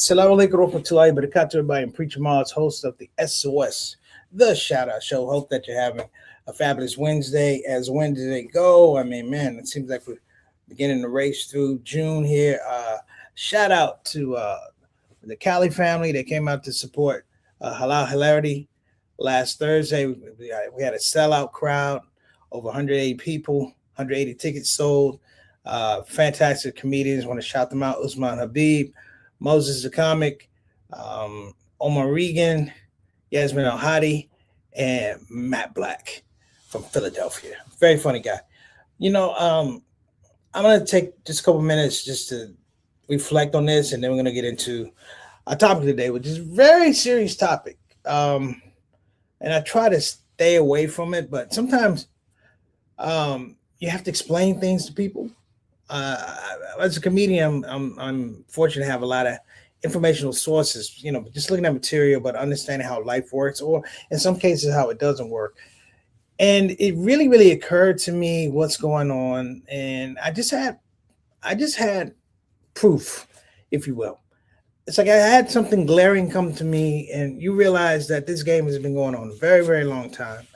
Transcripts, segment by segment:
Assalamu alaikum warahmatullahi wabarakatuh, everybody. I'm Preacher Miles, host of the SOS, the Shout Out Show. Hope that you're having a fabulous Wednesday. As Wednesday go, I mean, man, it seems like we're beginning to race through June here. Shout out to the Cali family that came out to support Halal Hilarity last Thursday. We had a sellout crowd, over 180 people, 180 tickets sold. Fantastic comedians. Want to shout them out: Usman Habib, Moses the Comic, Omar Regan, Yasmin Al Hadi, and Matt Black from Philadelphia. Very funny guy. I'm going to take just a couple minutes just to reflect on this, and then we're going to get into our topic today, which is a very serious topic. And I try to stay away from it, but sometimes you have to explain things to people. As a comedian, I'm fortunate to have a lot of informational sources, just looking at material, but understanding how life works, or in some cases, how it doesn't work. And it really, really occurred to me what's going on. And I just had proof, if you will. It's like I had something glaring come to me, and you realize that this game has been going on a very, very long time.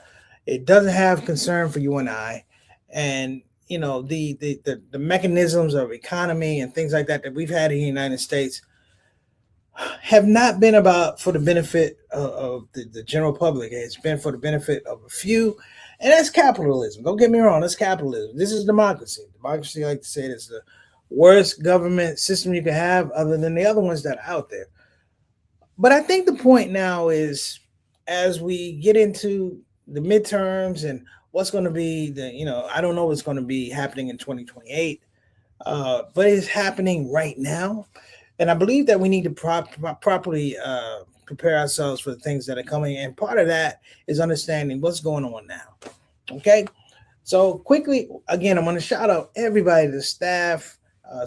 It doesn't have concern for you and I. And the mechanisms of economy and things like that we've had in the United States have not been about for the benefit of the general public. It's been for the benefit of a few, and that's capitalism. Don't get me wrong, that's capitalism. This is democracy. Democracy, I like to say, is the worst government system you can have, other than the other ones that are out there. But I think the point now is, as we get into the midterms and what's going to be I don't know what's going to be happening in 2028, but it's happening right now. And I believe that we need to properly prepare ourselves for the things that are coming. And part of that is understanding what's going on now. Okay. So quickly, again, I'm going to shout out everybody, the staff,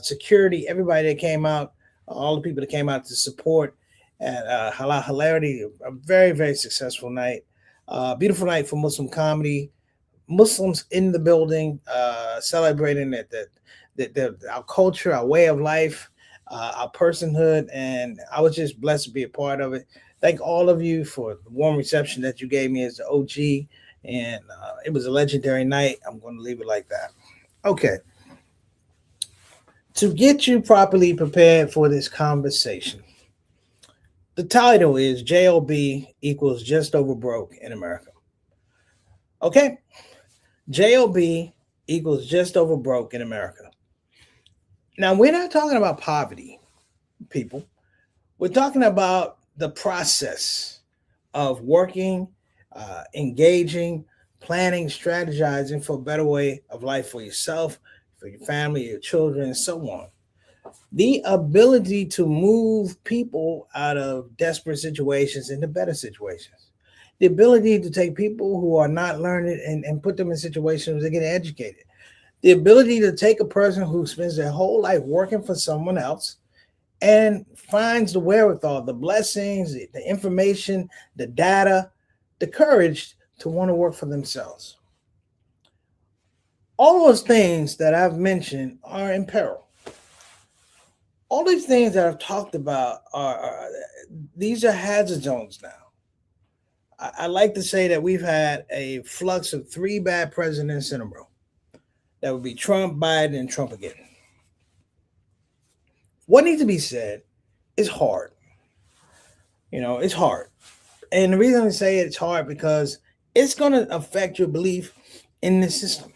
security, everybody that came out, all the people that came out to support at Halal Hilarity. A very, very successful night. Beautiful night for Muslim comedy. Muslims in the building, celebrating our culture, our way of life, our personhood, and I was just blessed to be a part of it. Thank all of you for the warm reception that you gave me as the OG, and it was a legendary night. I'm going to leave it like that. Okay. To get you properly prepared for this conversation, the title is J.O.B equals just over broke in America. Okay? J.O.B equals just over broke in America. Now, we're not talking about poverty, people. We're talking about the process of working, engaging, planning, strategizing for a better way of life for yourself, for your family, your children, and so on. The ability to move people out of desperate situations into better situations. The ability to take people who are not learning and put them in situations where they get educated. The ability to take a person who spends their whole life working for someone else and finds the wherewithal, the blessings, the information, the data, the courage to want to work for themselves. All those things that I've mentioned are in peril. All these things that I've talked about these are hazard zones now. I like to say that we've had a flux of 3 bad presidents in a row. That would be Trump, Biden, and Trump again. What needs to be said is hard. It's hard. And the reason I say it's hard because it's going to affect your belief in the system.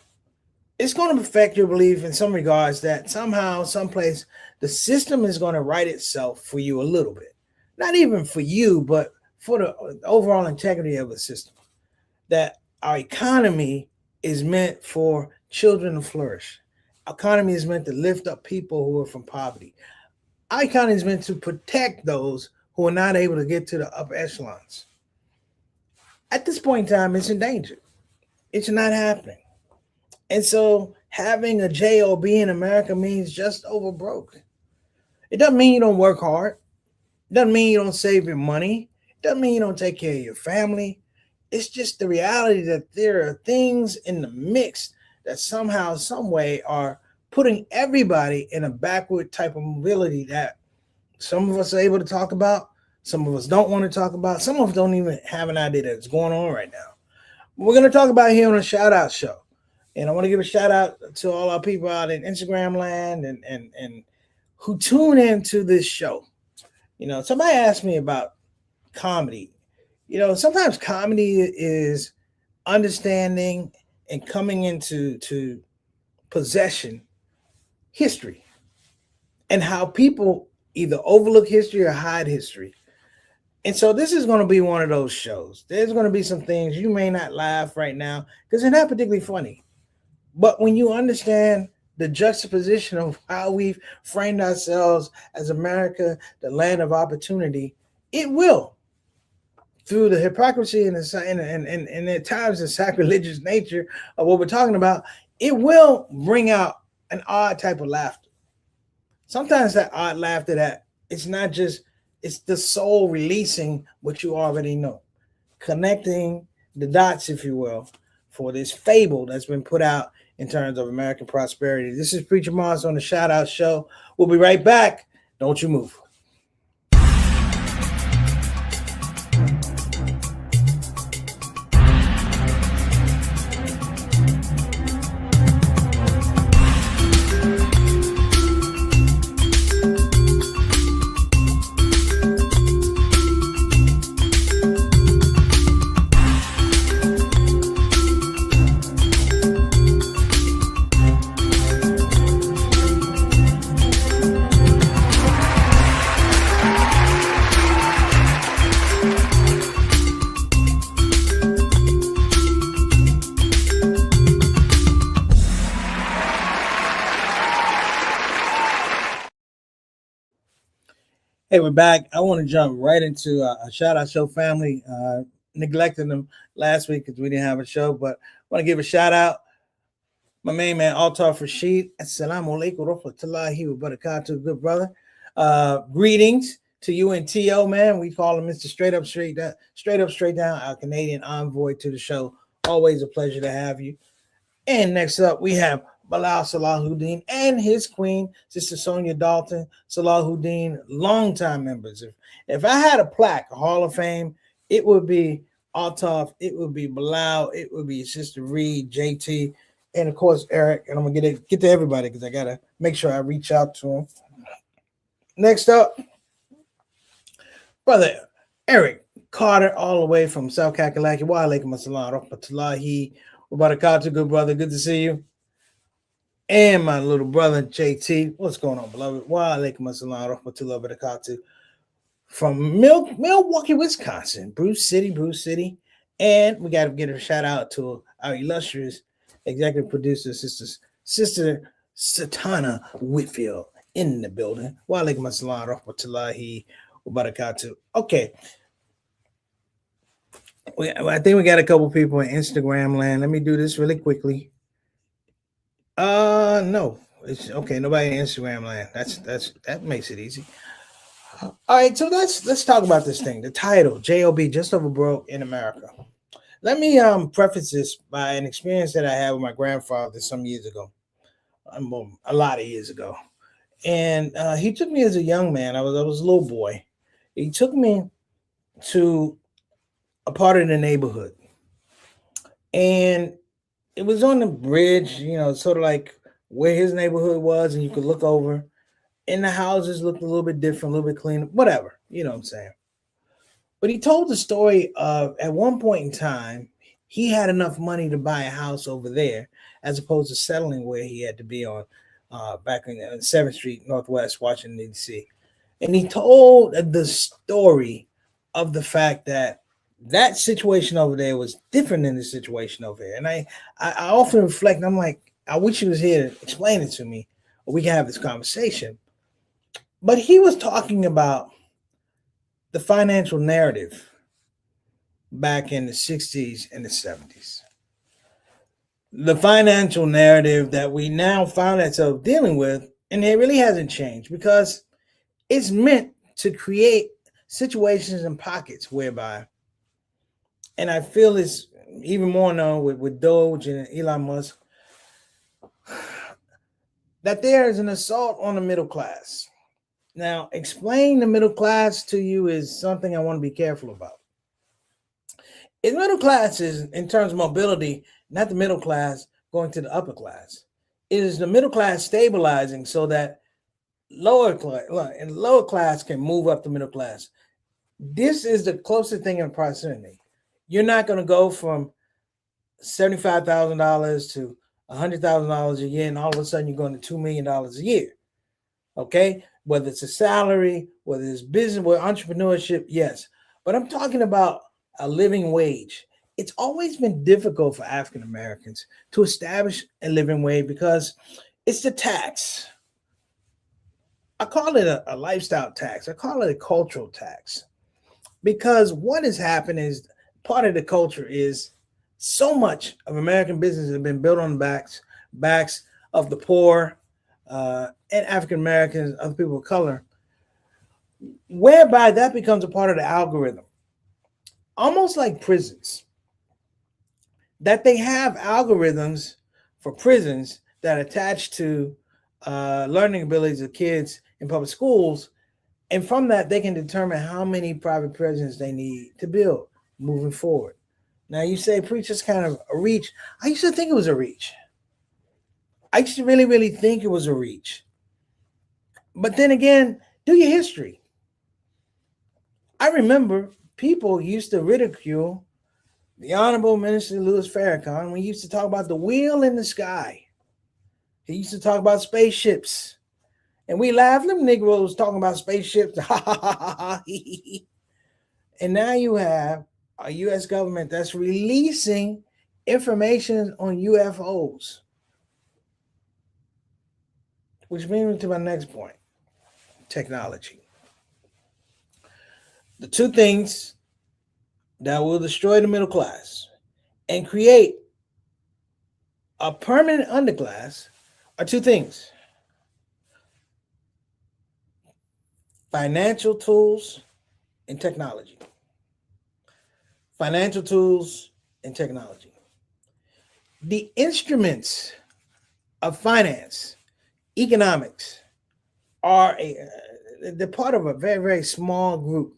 It's going to affect your belief in some regards that somehow, someplace, the system is going to right itself for you a little bit. Not even for you, but for the overall integrity of the system. That our economy is meant for children to flourish. Our economy is meant to lift up people who are from poverty. Our economy is meant to protect those who are not able to get to the upper echelons. At this point in time, it's in danger. It's not happening. And so having a J.O.B in America means just over broke. It doesn't mean you don't work hard. It doesn't mean you don't save your money. It doesn't mean you don't take care of your family. It's just the reality that there are things in the mix that somehow, some way are putting everybody in a backward type of mobility that Some of us are able to talk about, some of us don't want to talk about, some of us don't even have an idea that's going on right now. We're going to talk about here on a shout out show. And I want to give a shout out to all our people out in Instagram land and who tune into this show. Somebody asked me about comedy. Sometimes comedy is understanding and coming into possession history and how people either overlook history or hide history. And so this is going to be one of those shows. There's going to be some things you may not laugh right now because they're not particularly funny. But when you understand the juxtaposition of how we've framed ourselves as America, the land of opportunity, it will, through the hypocrisy and at times the sacrilegious nature of what we're talking about, it will bring out an odd type of laughter. Sometimes that odd laughter that it's not just, it's the soul releasing what you already know, connecting the dots, if you will, for this fable that's been put out in terms of American prosperity. This is Preacher Moss on the Shout Out Show. We'll be right back. Don't you move. Hey, we're back. I want to jump right into a shout out show family. Neglected them last week because we didn't have a show, but I want to give a shout out. My main man, Altar Rashid. Assalamu alaikum rahmatullahi wa barakatuh, good brother. Greetings to you and T.O., man. We call him Mr. Straight Up, Straight Down, our Canadian envoy to the show. Always a pleasure to have you. And next up, we have Bilal Salahuddin and his queen, Sister Sonia Dalton Salahuddin, longtime members. If I had a plaque, a Hall of Fame, it would be Altaf, it would be Bilal, it would be Sister Reed, JT, and of course Eric. And I'm gonna get to everybody because I gotta make sure I reach out to them. Next up, brother Eric Carter, all the way from South Kakalaki. Wa alaikum assalam rahmatullahi wa barakatuh, good brother. Good to see you. And my little brother JT. What's going on, beloved? Wa alaikum assalam rahmatullahi wa barakatuh. From Milwaukee, Wisconsin, Bruce City. And we got to give a shout out to our illustrious executive producer, Sister Satana Whitfield in the building. Wa alaikum assalam rahmatullahi wa barakatuh. Okay. I think we got a couple people in Instagram land. Let me do this really quickly. No, it's okay. Nobody in Instagram land. That makes it easy. All right, so let's talk about this thing. The title, J.O.B, Just Over Broke in America. Let me preface this by an experience that I had with my grandfather some years ago, a lot of years ago, and he took me as a young man. I was a little boy. He took me to a part of the neighborhood, and it was on the bridge, sort of like where his neighborhood was, and you could look over. And the houses looked a little bit different, a little bit cleaner, whatever, you know what I'm saying. But he told the story of at one point in time, he had enough money to buy a house over there, as opposed to settling where he had to be on back in 7th Street Northwest, Washington, D.C. And he told the story of the fact that situation over there was different than the situation over here. And I often reflect, and I'm like, I wish he was here to explain it to me, or we can have this conversation. But he was talking about the financial narrative back in the 60s and the 70s. The financial narrative that we now found ourselves dealing with, and it really hasn't changed because it's meant to create situations and pockets whereby, and I feel it's even more now with Doge and Elon Musk, that there is an assault on the middle class. Now, explain the middle class to you is something I want to be careful about. In middle class is, in terms of mobility, not the middle class going to the upper class. It is the middle class stabilizing so that lower class can move up the middle class. This is the closest thing in proximity. You're not going to go from $75,000 to $100,000 a year, and all of a sudden you're going to $2 million a year. Okay, whether it's a salary, whether it's business, whether entrepreneurship, yes. But I'm talking about a living wage. It's always been difficult for African Americans to establish a living wage because it's the tax. I call it a lifestyle tax. I call it a cultural tax because what has happened is part of the culture is so much of American business has been built on the backs of the poor and African Americans, other people of color, whereby that becomes a part of the algorithm, almost like prisons. That they have algorithms for prisons that attach to learning abilities of kids in public schools, and from that they can determine how many private prisons they need to build moving forward. Now you say, preach, is kind of a reach. I used to think it was a reach. I used to really, really think it was a reach. But then again, do your history. I remember people used to ridicule the Honorable Minister Louis Farrakhan when he used to talk about the wheel in the sky. He used to talk about spaceships. And we laughed, them Negroes talking about spaceships. And now you have a U.S. government that's releasing information on UFOs. Which brings me to my next point, technology. The two things that will destroy the middle class and create a permanent underclass are two things: financial tools and technology. Financial tools and technology. The instruments of finance, economics, they're part of a very, very small group.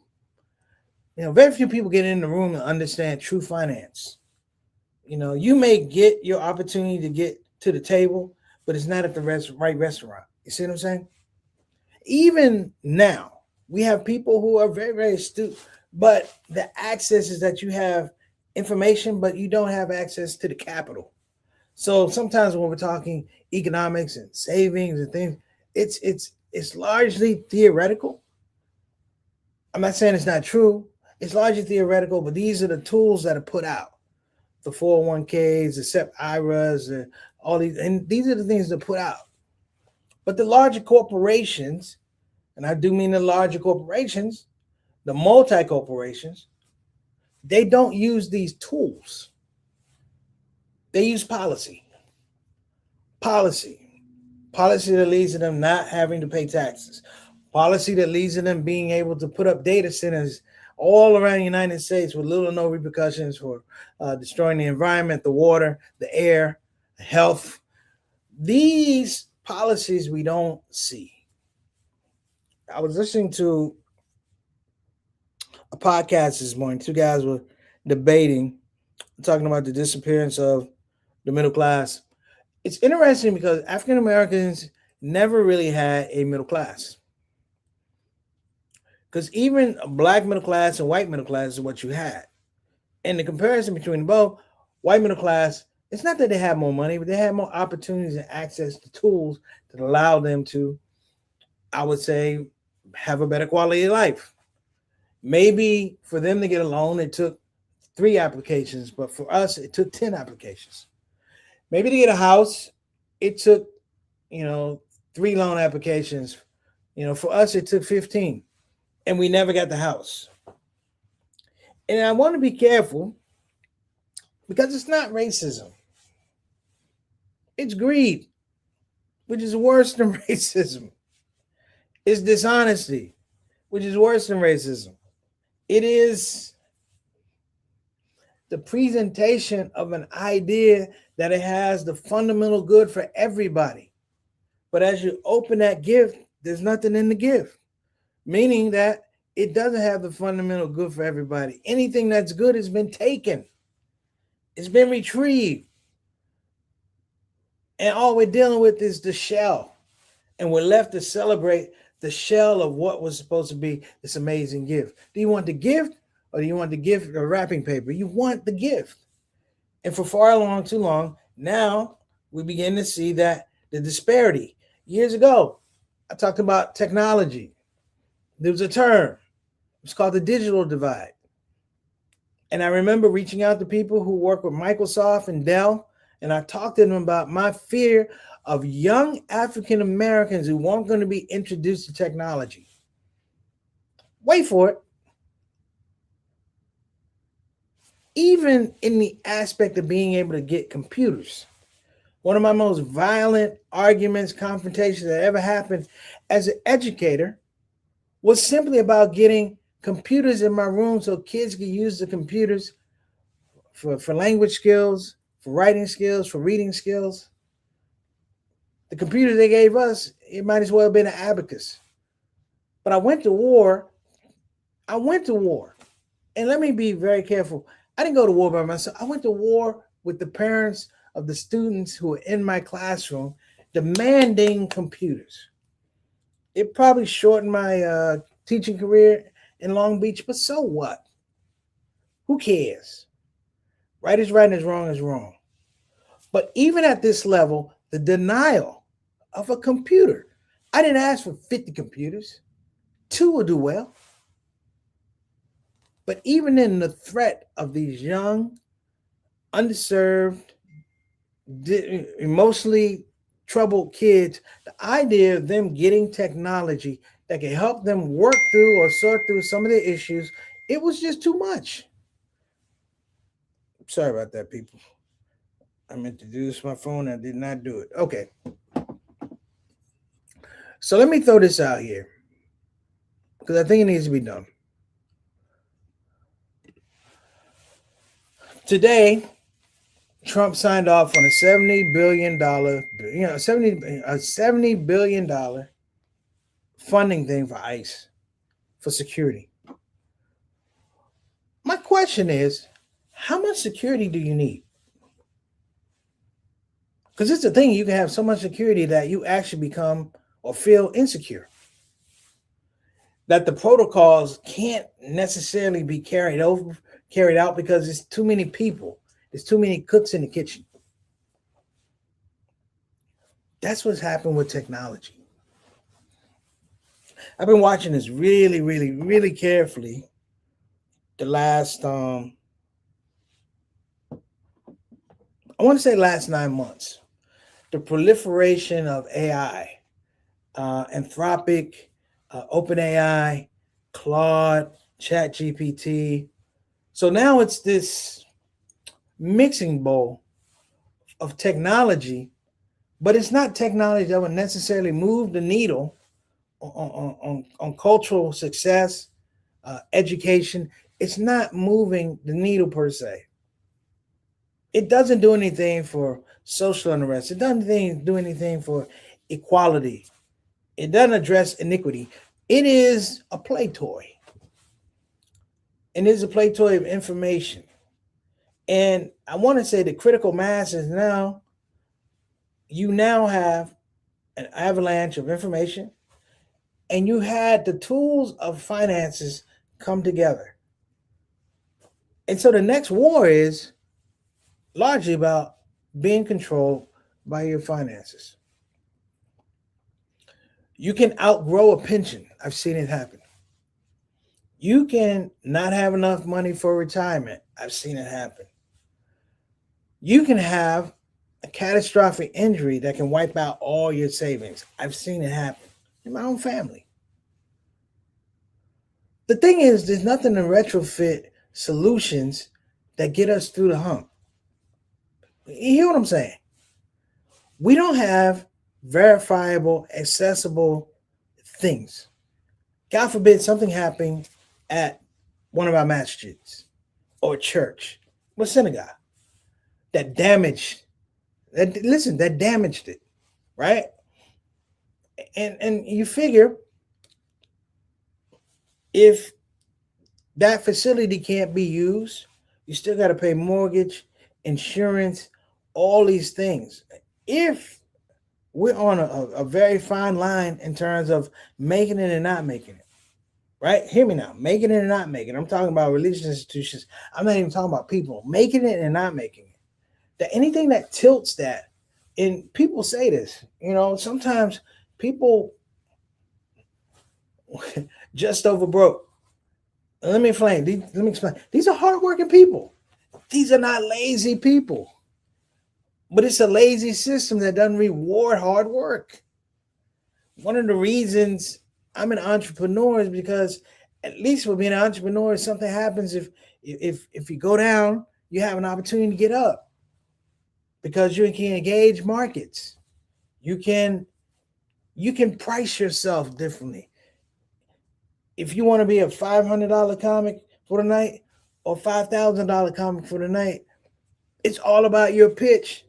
Very few people get in the room and understand true finance. You may get your opportunity to get to the table, but it's not at the right restaurant. You see what I'm saying? Even now, we have people who are very, very astute, but the access is that you have information, but you don't have access to the capital. So sometimes when we're talking economics and savings and things, it's largely theoretical. I'm not saying it's not true. It's largely theoretical, but these are the tools that are put out. The 401ks, the SEP IRAs, all these, and these are the things that are put out. But the larger corporations, and I do mean the larger corporations, the multi-corporations, they don't use these tools. They use policy. Policy that leads to them not having to pay taxes. Policy that leads to them being able to put up data centers all around the United States with little or no repercussions for destroying the environment, the water, the air, the health. These policies we don't see. I was listening to a podcast this morning. Two guys were debating, talking about the disappearance of the middle class. It's interesting because African Americans never really had a middle class. Because even a black middle class and white middle class is what you had. And the comparison between both, white middle class, it's not that they have more money, but they have more opportunities and access to tools that allow them to, I would say, have a better quality of life. Maybe for them to get a loan, it took 3 applications, but for us, it took 10 applications. Maybe to get a house, it took, 3 loan applications. For us, it took 15, and we never got the house. And I want to be careful because it's not racism. It's greed, which is worse than racism. It's dishonesty, which is worse than racism. It is the presentation of an idea that it has the fundamental good for everybody. But as you open that gift, there's nothing in the gift. meaning that it doesn't have the fundamental good for everybody. Anything that's good has been taken, it's been retrieved, and all we're dealing with is the shell, and we're left to celebrate the shell of what was supposed to be this amazing gift. Do you want the gift, or do you want the gift, the wrapping paper? You want the gift. And for far long, too long, now we begin to see that the disparity. Years ago, I talked about technology. There was a term. It's called the digital divide. And I remember reaching out to people who work with Microsoft and Dell, and I talked to them about my fear of young African Americans who weren't going to be introduced to technology. Wait for it. Even in the aspect of being able to get computers. One of my most violent arguments, confrontations that ever happened as an educator was simply about getting computers in my room so kids could use the computers for language skills, for writing skills, for reading skills. The computer they gave us, it might as well have been an abacus. But I went to war. I went to war. And let me be very careful. I didn't go to war by myself. I went to war with the parents of the students who were in my classroom demanding computers. It probably shortened my teaching career in Long Beach, but so what? Who cares? Right is right and is wrong is wrong. But even at this level, the denial of a computer. I didn't ask for 50 computers. 2 will do well. But even in the threat of these young, underserved, emotionally troubled kids, the idea of them getting technology that can help them work through or sort through some of their issues, it was just too much. Sorry about that, people. I meant to do this with my phone. I did not do it. Okay. So let me throw this out here because I think it needs to be done. Today, Trump signed off on a $70 billion funding thing for ICE for security. My question is, how much security do you need? Because it's the thing, you can have so much security that you actually become or feel insecure. That the protocols can't necessarily be carried out because there's too many people. There's too many cooks in the kitchen. That's what's happened with technology. I've been watching this really, really, really carefully the last I want to say last 9 months. The proliferation of AI, Anthropic, OpenAI, Claude, ChatGPT. So now it's this mixing bowl of technology, but it's not technology that would necessarily move the needle on cultural success, education. It's not moving the needle per se. It doesn't do anything for social unrest. It doesn't do anything for equality. It doesn't address iniquity. It is a play toy. And it is a play toy of information. And I want to say the critical mass is now, you now have an avalanche of information, and you had the tools of finances come together. And so the next war is largely about being controlled by your finances. You can outgrow a pension. I've seen it happen. You can not have enough money for retirement. I've seen it happen. You can have a catastrophic injury that can wipe out all your savings. I've seen it happen in my own family. The thing is, there's nothing in retrofit solutions that get us through the hump. You hear what I'm saying? We don't have verifiable, accessible things. God forbid something happened at one of our masjids or church or synagogue that damaged that damaged it, right? And you figure If that facility can't be used, you still got to pay mortgage, insurance, all these things. If we're on a very fine line in terms of making it and not making it, right? Hear me now, making it and not making it. I'm talking about religious institutions. I'm not even talking about people making it and not making it. That anything that tilts that, and people say this, sometimes people just over broke. Let me explain. Let me explain. These are hardworking people. These are not lazy people. But it's a lazy system that doesn't reward hard work. One of the reasons I'm an entrepreneur is because, at least for being an entrepreneur, if something happens, if you go down, you have an opportunity to get up because you can engage markets. You can price yourself differently. If you want to be a $500 comic for the night or $5,000 comic for the night, it's all about your pitch.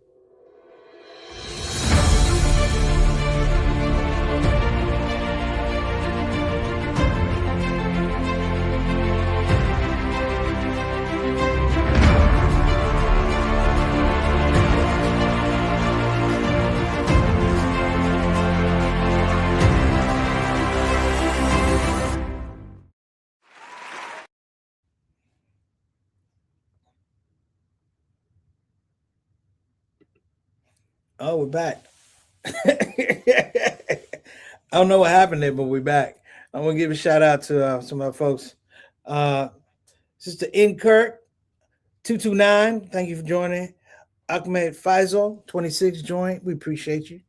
Oh, we're back. I don't know what happened there, but we're back. I want to give a shout out to some of our folks. Uh, Sister In Kirk 229, thank you for joining. Ahmed Faisal 26 joined. We appreciate you.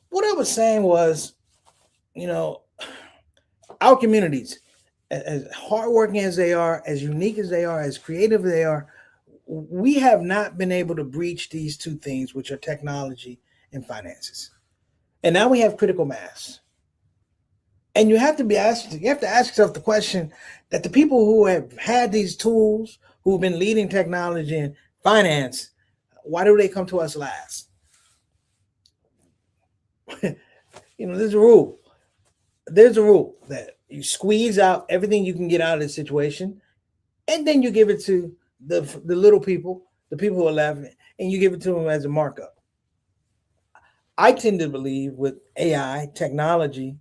What I was saying was, you know, our communities, as hardworking as they are, as unique as they are, as creative as they are, we have not been able to breach these two things, which are technology and finances. And now we have critical mass. And you have to ask yourself the question that the people who have had these tools, who've been leading technology and finance, why do they come to us last? There's a rule. There's a rule that you squeeze out everything you can get out of the situation, and then you give it to the little people, the people who are left, and you give it to them as a markup. I tend to believe with AI technology,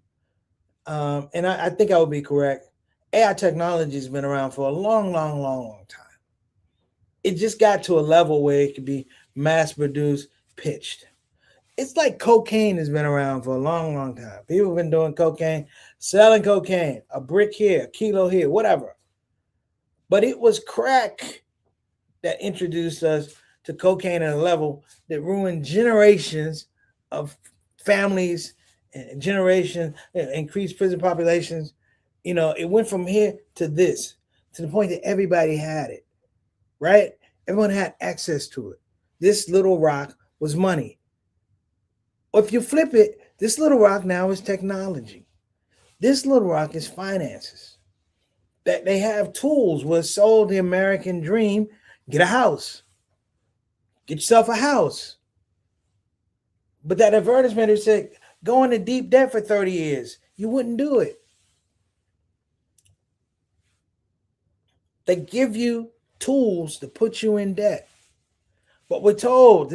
and I think I would be correct. AI technology has been around for a long, long, long, long time. It just got to a level where it could be mass produced, pitched. It's like cocaine has been around for a long, long time. People have been doing cocaine, selling cocaine, a brick here, a kilo here, whatever. But it was crack that introduced us to cocaine at a level that ruined generations of families and generation, increased prison populations. It went from here to this, to the point that everybody had it, right? Everyone had access to it. This little rock was money. Or if you flip it, this little rock now is technology. This little rock is finances. That they have tools was sold the American dream. Get a house. Get yourself a house. But that advertisement that said, go into deep debt for 30 years. You wouldn't do it. They give you tools to put you in debt. But we're told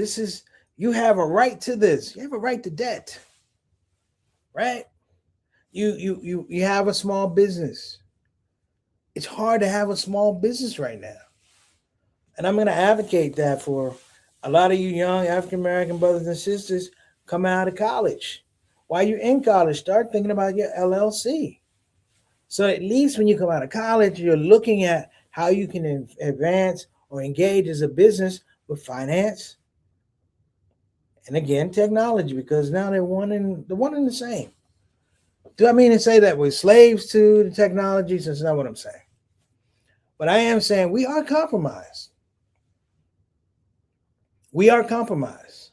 you have a right to this. You have a right to debt. Right? You have a small business. It's hard to have a small business right now. And I'm going to advocate that for a lot of you young African American brothers and sisters coming out of college. While you're in college, start thinking about your LLC. So at least when you come out of college, you're looking at how you can advance or engage as a business with finance and, again, technology, because now they're one and the same. Do I mean to say that we're slaves to the technology? That's not what I'm saying. But I am saying we are compromised. We are compromised.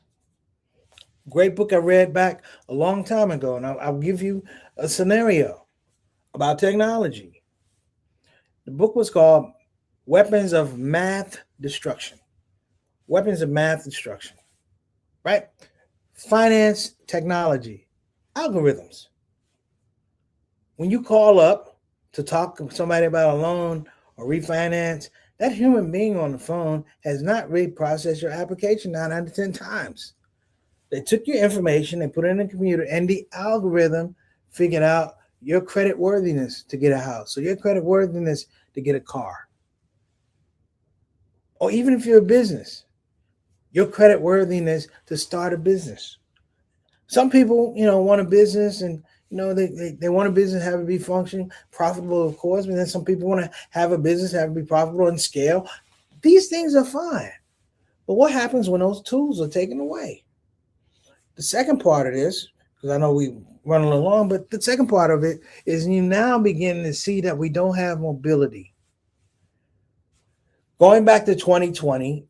Great book I read back a long time ago, and I'll give you a scenario about technology. The book was called Weapons of Math Destruction. Weapons of Math Destruction, right? Finance, technology, algorithms. When you call up to talk to somebody about a loan or refinance, that human being on the phone has not really processed your application 9 out of 10 times. They took your information, they put it in the computer, and the algorithm figured out your credit worthiness to get a house, so your credit worthiness to get a car, or even if you're a business, your credit worthiness to start a business. Some people, want a business and they want a business have it be functioning, profitable, of course, but then some people want to have a business have it be profitable and scale. These things are fine. But what happens when those tools are taken away? The second part of this, because I know we run a little long, but the second part of it is you now begin to see that we don't have mobility. Going back to 2020,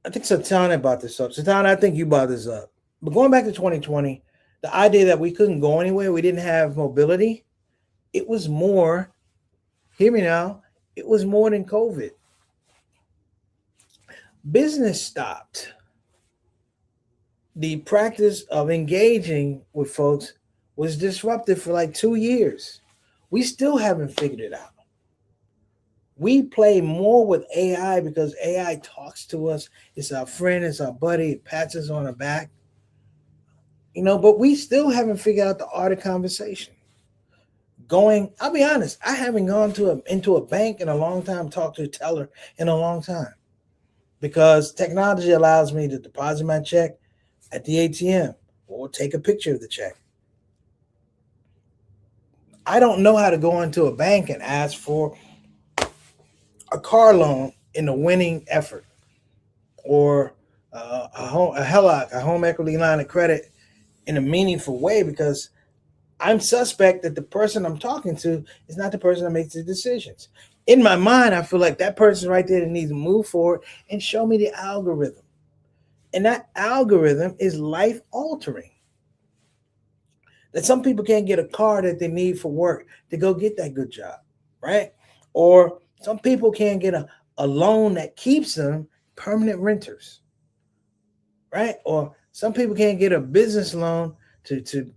I think Satana brought this up. Satana, I think you brought this up. But going back to 2020, the idea that we couldn't go anywhere, we didn't have mobility, it was more, hear me now, it was more than COVID. Business stopped. The practice of engaging with folks was disrupted for like 2 years. We still haven't figured it out. We play more with AI because AI talks to us. It's our friend, it's our buddy, it pats us on the back. But we still haven't figured out the art of conversation. I'll be honest, I haven't gone into a bank in a long time, talked to a teller in a long time, because technology allows me to deposit my check at the ATM or take a picture of the check. I don't know how to go into a bank and ask for a car loan in a winning effort, or a HELOC, a home equity line of credit, in a meaningful way, because I'm suspect that the person I'm talking to is not the person that makes the decisions. In my mind, I feel like that person right there that needs to move forward and show me the algorithm. And that algorithm is life altering. That some people can't get a car that they need for work to go get that good job, right? Or some people can't get a loan that keeps them permanent renters, right? Or some people can't get a business loan to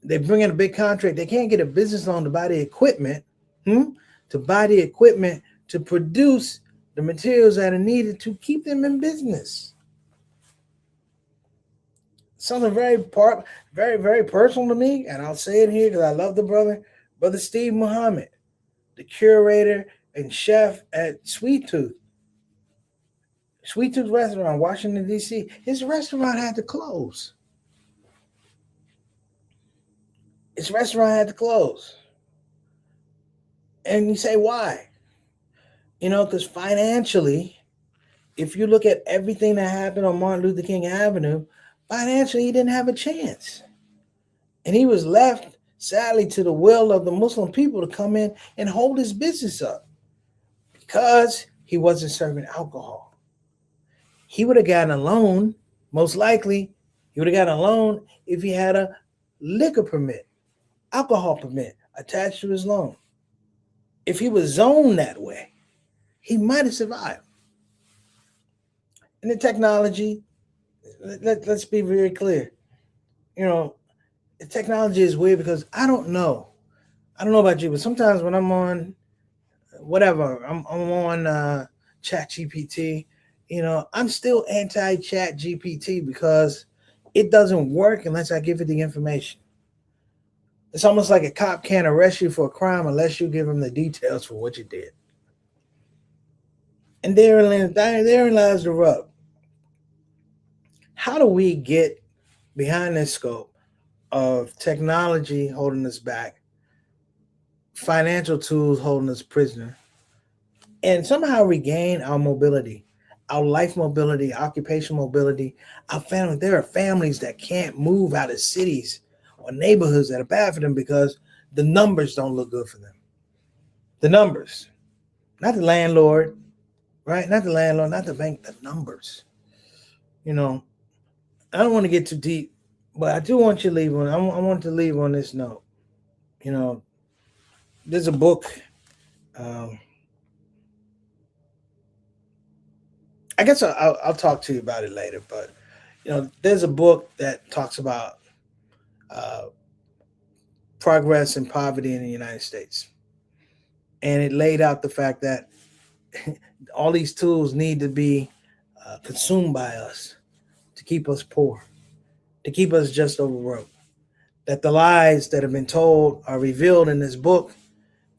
they bring in a big contract. They can't get a business loan to buy the equipment, to buy the equipment to produce the materials that are needed to keep them in business. Something very, very personal to me, and I'll say it here because I love the brother Steve Muhammad, the curator and chef at Sweet Tooth Restaurant, Washington D.C. His restaurant had to close. His restaurant had to close, and you say why? Because financially, if you look at everything that happened on Martin Luther King Avenue, financially he didn't have a chance. And he was left, sadly, to the will of the Muslim people to come in and hold his business up because he wasn't serving alcohol. He would have gotten a loan, most likely, he would have gotten a loan if he had a liquor permit, alcohol permit attached to his loan. If he was zoned that way, he might have survived. And the technology, let's be very clear. The technology is weird because I don't know. I don't know about you, but sometimes when I'm on whatever, I'm on Chat GPT, I'm still anti Chat GPT because it doesn't work unless I give it the information. It's almost like a cop can't arrest you for a crime unless you give him the details for what you did. And therein lies the rub. How do we get behind this scope of technology holding us back, financial tools holding us prisoner, and somehow regain our mobility, our life mobility, occupational mobility, our family? There are families that can't move out of cities or neighborhoods that are bad for them because the numbers don't look good for them. The numbers, not the landlord, right? Not the landlord, not the bank, the numbers. I don't want to get too deep, but I do want you to leave on. I want to leave on this note. You know, there's a book. Um, I guess I'll talk to you about it later. But there's a book that talks about uh, progress and poverty in the United States. And it laid out the fact that all these tools need to be consumed by us to keep us poor, to keep us just over broke. That the lies that have been told are revealed in this book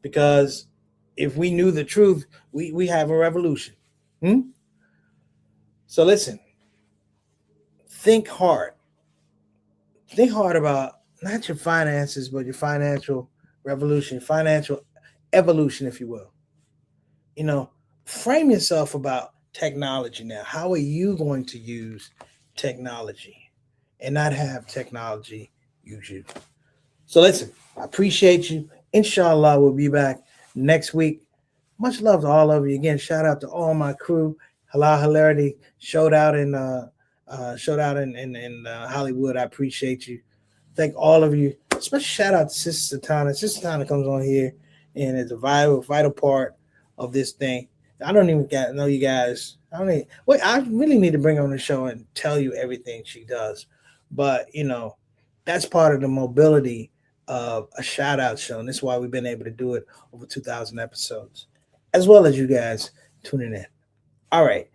because if we knew the truth, we have a revolution. Hmm? So listen, think hard. Think hard about not your finances, but your financial revolution, financial evolution, if you will. You know, frame yourself about technology now. How are you going to use technology and not have technology use you? So listen, I appreciate you. Inshallah, we'll be back next week. Much love to all of you. Again, shout out to all my crew. Halal Hilarity showed out in Hollywood. I appreciate you. Thank all of you. Special shout out to Sister Satana. Sister Satana comes on here and is a vital part of this thing. I don't even know you guys. I don't even, wait. I really need to bring her on the show and tell you everything she does. But that's part of the mobility of a shout out show, and that's why we've been able to do it over 2,000 episodes, as well as you guys tuning in. All right,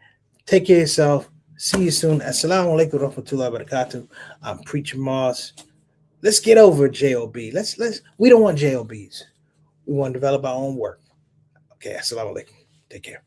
take care of yourself. See you soon. Assalamu alaikum warahmatullahi wabarakatuh. I'm Preacher Moss. Let's get over J.O.B. Let's we don't want J.O.Bs. We want to develop our own work. Okay, assalamu alaikum. Take care.